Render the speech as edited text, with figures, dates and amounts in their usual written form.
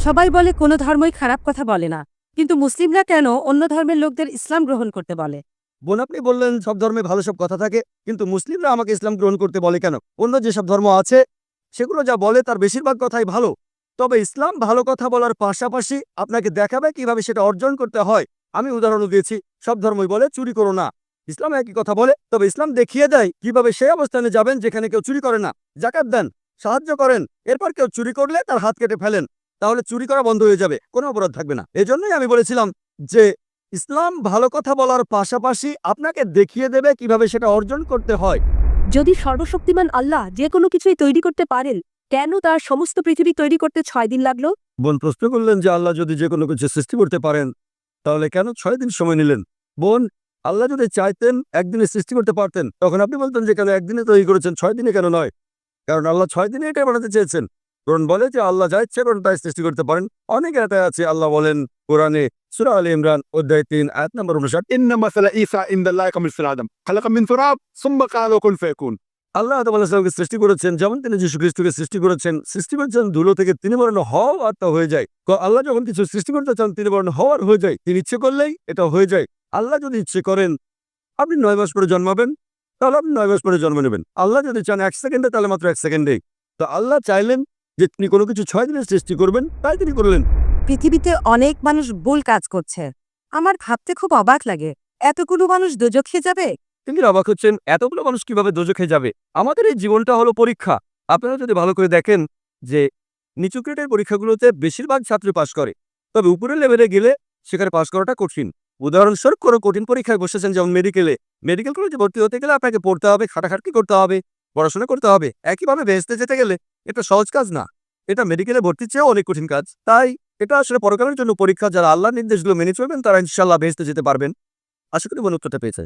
সবাই বলে কোনো ধর্মই খারাপ কথা বলে না, কিন্তু মুসলিমরা কেন অন্য ধর্মের লোকদের ইসলাম গ্রহণ করতে বলে? বোন, আপনি বললেন সব ধর্মে ভালো সব কথা থাকে, কিন্তু মুসলিমরা আমাকে ইসলাম গ্রহণ করতে বলে কেন? অন্য যেসব ধর্ম আছে সেগুলো যা বলে তার বেশিরভাগ কথাই ভালো। তবে ইসলাম ভালো কথা বলার পাশাপাশি আপনাকে দেখাবে কিভাবে সেটা অর্জন করতে হয়। আমি উদাহরণ দিয়েছি, সব ধর্মই বলে চুরি করো না, ইসলাম একই কথা বলে, তবে ইসলাম দেখিয়ে দেয় কিভাবে সেই অবস্থানে যাবেন যেখানে কেউ চুরি করে না। জাকাত দেন, সাহায্য করেন, এরপর কেউ চুরি করলে তার হাত কেটে ফেলেন, তাহলে চুরি করা বন্ধ হয়ে যাবে, কোনো অপরাধ থাকবে না। এজন্যই আমি বলেছিলাম যে ইসলাম ভালো কথা বলার পাশাপাশি আপনাকে দেখিয়ে দেবে কিভাবে সেটা অর্জন করতে হয়। যদি সর্বশক্তিমান আল্লাহ যে কোনো কিছুই তৈরি করতে পারেন, কেন তার সমস্ত পৃথিবী তৈরি করতে 6 দিন লাগলো? বোন প্রশ্ন করলেন যে আল্লাহ যদি যে কোনো কিছু সৃষ্টি করতে পারেন তাহলে কেন 6 দিন সময় নিলেন? বোন, আল্লাহ যদি চাইতেন একদিনে সৃষ্টি করতে পারতেন, তখন আপনি বলতেন যে কেন একদিনে তৈরি করেছেন, 6 দিনে কেন নয়? কারণ আল্লাহ 6 দিনে এটাই বানাতে চেয়েছেন। কোরআন বলে যে আল্লাহ যা ইচ্ছে করেন তাই সৃষ্টি করতে পারেন। অনেক আয়াতে আছে, আল্লাহ বলেন কোরআনে সূরা আলে ইমরান অধ্যায় 3 আয়াত নম্বর 59, إن مثل عيسى عند الله كمثل آدم خلق من تراب ثم قال له كن فيكون। আল্লাহ আদম আলাইহিস সালামকে সৃষ্টি করেছেন যেমন তিনি যীশু খ্রিস্টকে সৃষ্টি করেছেন ধুলো থেকে, তিনি বলেন হও আর তা হয়ে যায়। আল্লাহ যখন কিছু সৃষ্টি করতে চান তিনি বলেন হওয়ার হয়ে যায়, তিনি ইচ্ছে করলেই এটা হয়ে যায়। আল্লাহ যদি ইচ্ছে করেন আপনি 9 মাস পরে জন্মাবেন, তাহলে আপনি 9 মাস পরে জন্ম নেবেন। আল্লাহ যদি চান 1 সেকেন্ডে, তাহলে মাত্র 1 সেকেন্ডেই। তো আল্লাহ চাইলেন যে তিনি কোনো কিছু 6 দিনে সৃষ্টি করবেন, তাই তিনি করলেন। পৃথিবীতে অনেক মানুষ ভুল কাজ করছে, আমার ভাবতে খুব অবাক লাগে, এতগুলো মানুষ দোজখে যাবে? তিনি অবাক হচ্ছেন এতগুলো মানুষ কিভাবে দোজখে যাবে। আমাদের এই জীবনটা হলো পরীক্ষা। আপনারা যদি ভালো করে দেখেন যে নিচু গ্রেডের পরীক্ষাগুলোতে বেশিরভাগ ছাত্র পাশ করে, তবে উপরের লেভেলে গেলে সেখানে পাশ করাটা কঠিন। উদাহরণস্বরূপ কোনো কঠিন পরীক্ষায় বসেছেন, যেমন মেডিকেল কলেজে ভর্তি হতে গেলে আপনাকে পড়তে হবে, খাটাখাটনি করতে হবে, পড়াশোনা করতে হবে। একইভাবে বেহেশতে যেতে গেলে এটা সহজ কাজ না, এটা মেডিকেলে ভর্তির চেয়েও অনেক কঠিন কাজ। তাই এটা আসলে পরকালের জন্য পরীক্ষা। যারা আল্লাহর নির্দেশগুলো মেনে চলবেন তারা ইনশাআল্লাহ বেহেশতে যেতে পারবেন। আশা করি বোন উত্তরটা পেয়েছে।